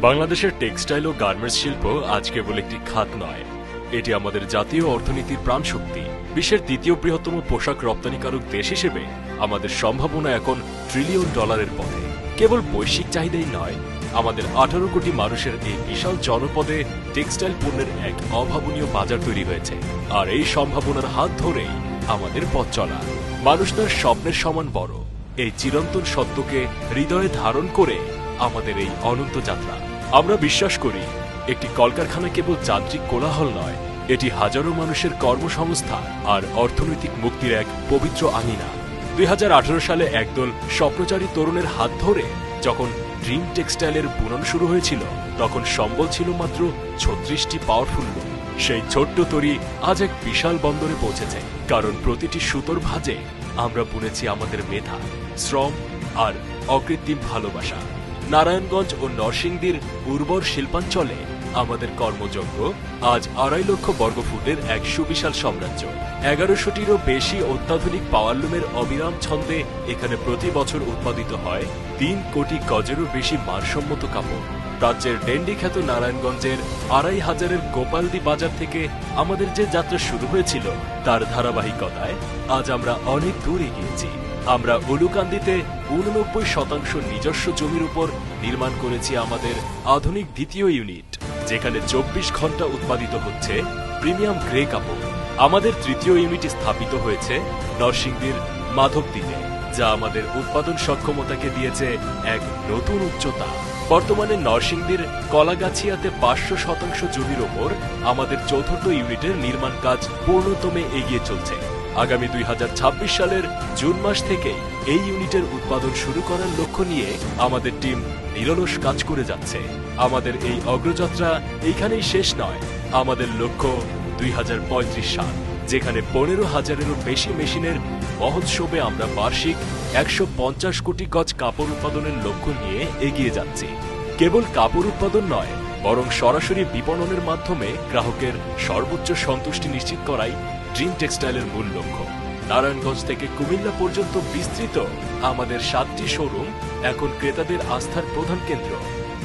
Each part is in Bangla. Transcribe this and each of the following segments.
বাংলাদেশের টেক্সটাইল ও গার্মেন্টস শিল্প আজ কেবল একটি খাত নয়, এটি আমাদের জাতীয় অর্থনীতির প্রাণশক্তি। বিশ্বের দ্বিতীয় বৃহত্তম পোশাক রপ্তানিকারক দেশ হিসেবে আমাদের সম্ভাবনা এখন ট্রিলিয়ন ডলারের পথে। কেবল বৈশ্বিক চাহিদাই নয়, আমাদের 18 কোটি মানুষের এই বিশাল জনপদে টেক্সটাইল পণ্যের এক অভাবনীয় বাজার তৈরি হয়েছে। আর এই সম্ভাবনার হাত ধরেই আমাদের পথ চলা। মানুষ তার স্বপ্নের সমান বড়, এই চিরন্তন সত্যকে হৃদয়ে ধারণ করে আমাদের এই অনন্ত যাত্রা। আমরা বিশ্বাস করি, একটি কলকারখানা কেবল যান্ত্রিক কোলাহল নয়, এটি হাজারো মানুষের কর্মসংস্থান আর অর্থনৈতিক মুক্তির এক পবিত্র আঙিনা। 2018 সালে একদল স্বপ্নচারী তরুণের হাত ধরে যখন ড্রিম টেক্সটাইলের বুনন শুরু হয়েছিল, তখন সম্বল ছিল মাত্র 36টি পাওয়ারফুল লুম। সেই ছোট্ট তরী আজ এক বিশাল বন্দরে পৌঁছেছে, কারণ প্রতিটি সুতোর ভাঁজে আমরা বুনেছি আমাদের মেধা, শ্রম আর অকৃত্রিম ভালোবাসা। নারায়ণগঞ্জ ও নরসিংদীর উর্বর শিল্পাঞ্চলে আমাদের কর্মযজ্ঞ আজ 2.5 লক্ষ বর্গফুটের এক সুবিশাল সাম্রাজ্য। 1100টিরও বেশি অত্যাধুনিক পাওয়ারলুমের অবিরাম ছন্দে এখানে প্রতি বছর উৎপাদিত হয় 3 কোটি গজেরও বেশি মানসম্মত কাপড়। রাজ্যের ডেন্ডি খ্যাত নারায়ণগঞ্জের 2500-এর গোপালদি বাজার থেকে আমাদের যে যাত্রা শুরু হয়েছিল, তার ধারাবাহিকতায় আজ আমরা অনেক দূর এগিয়েছি। আমরা উলুকান্দিতে 89% নিজস্ব জমির উপর নির্মাণ করেছি আমাদের আধুনিক দ্বিতীয় ইউনিট, যেখানে 24 ঘন্টা উৎপাদিত হচ্ছে প্রিমিয়াম গ্রে কাপড়। আমাদের তৃতীয় ইউনিট স্থাপিত হয়েছে নরসিংদীর মাধবদীতে, যা আমাদের উৎপাদন সক্ষমতাকে দিয়েছে এক নতুন উচ্চতা। বর্তমানে নরসিংদীর কলাগাছিয়াতে 500% জমির ওপর আমাদের চতুর্থ ইউনিটের নির্মাণ কাজ পূর্ণতমে এগিয়ে চলছে। আগামী 2026 সালের জুন মাস থেকে এই ইউনিটের উৎপাদন শুরু করার লক্ষ্য নিয়ে আমাদের টিম নিরলস কাজ করে যাচ্ছে। আমাদের এই অগ্রযাত্রা এইখানেই শেষ নয়। আমাদের লক্ষ্য 2035 সাল, যেখানে 15,000-এরও বেশি মেশিনের মহোৎসবে আমরা বার্ষিক 150 কোটি গজ কাপড় উৎপাদনের লক্ষ্য নিয়ে এগিয়ে যাচ্ছি। কেবল কাপড় উৎপাদন নয়, বরং সরাসরি বিপণনের মাধ্যমে গ্রাহকের সর্বোচ্চ সন্তুষ্টি নিশ্চিত করাই ড্রিম টেক্সটাইলের মূল লক্ষ্য। নারায়ণগঞ্জ থেকে কুমিল্লা পর্যন্ত বিস্তৃত আমাদের 7টি শোরুম এখন ক্রেতাদের আস্থার প্রধান কেন্দ্র।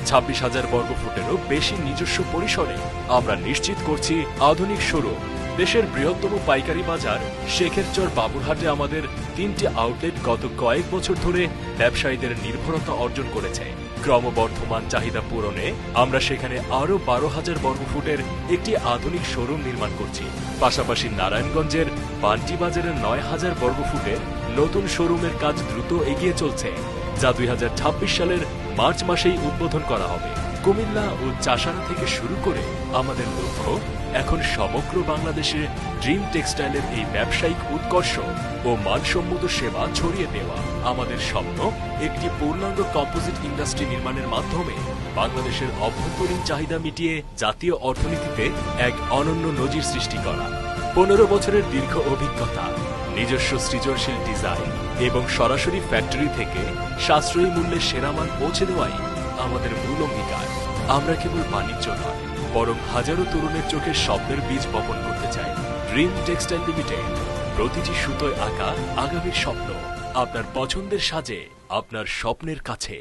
26,000 বর্গফুটেরও বেশি নিজস্ব পরিসরে আমরা নিশ্চিত করছি আধুনিক শোরুম। দেশের বৃহত্তম পাইকারি বাজার শেখেরচর বাবুরহাটে আমাদের 3টি আউটলেট গত কয়েক বছর ধরে ব্যবসায়ীদের নির্ভরতা অর্জন করেছে। ক্রমবর্ধমান চাহিদা পূরণে আমরা সেখানে আরও 12,000 বর্গফুটের একটি আধুনিক শোরুম নির্মাণ করছি। পাশাপাশি নারায়ণগঞ্জের বান্টি বাজারের 9,000 বর্গফুটের নতুন শোরুমের কাজ দ্রুত এগিয়ে চলছে, যা 2026 সালের মার্চ মাসেই উদ্বোধন করা হবে। কুমিল্লা ও চাষারা থেকে শুরু করে আমাদের লক্ষ্য এখন সমগ্র বাংলাদেশে ড্রিম টেক্সটাইলের এই ব্যবসায়িক উৎকর্ষ ও মানসম্মত সেবা ছড়িয়ে দেওয়া। আমাদের স্বপ্ন একটি পূর্ণাঙ্গ কম্পোজিট ইন্ডাস্ট্রি নির্মাণের মাধ্যমে বাংলাদেশের অভ্যন্তরীণ চাহিদা মিটিয়ে জাতীয় অর্থনীতিতে এক অনন্য নজির সৃষ্টি করা। 15 বছরের দীর্ঘ অভিজ্ঞতা, নিজস্ব সৃজনশীল ডিজাইন এবং সরাসরি ফ্যাক্টরি থেকে সাশ্রয়ী মূল্যে সেরা মান পৌঁছে দেওয়াই আমাদের মূল অঙ্গীকার। আমরা কেবল বাণিজ্য নয়, বরং হাজারো তরুণের চোখে স্বপ্নের বীজ বপন করতে চাই। ড্রিম টেক্সটাইল লিমিটেড, প্রতিটি সুতোয় আঁকা আগামীর স্বপ্ন। আপনার পছন্দের সাজে, আপনার স্বপ্নের কাছে।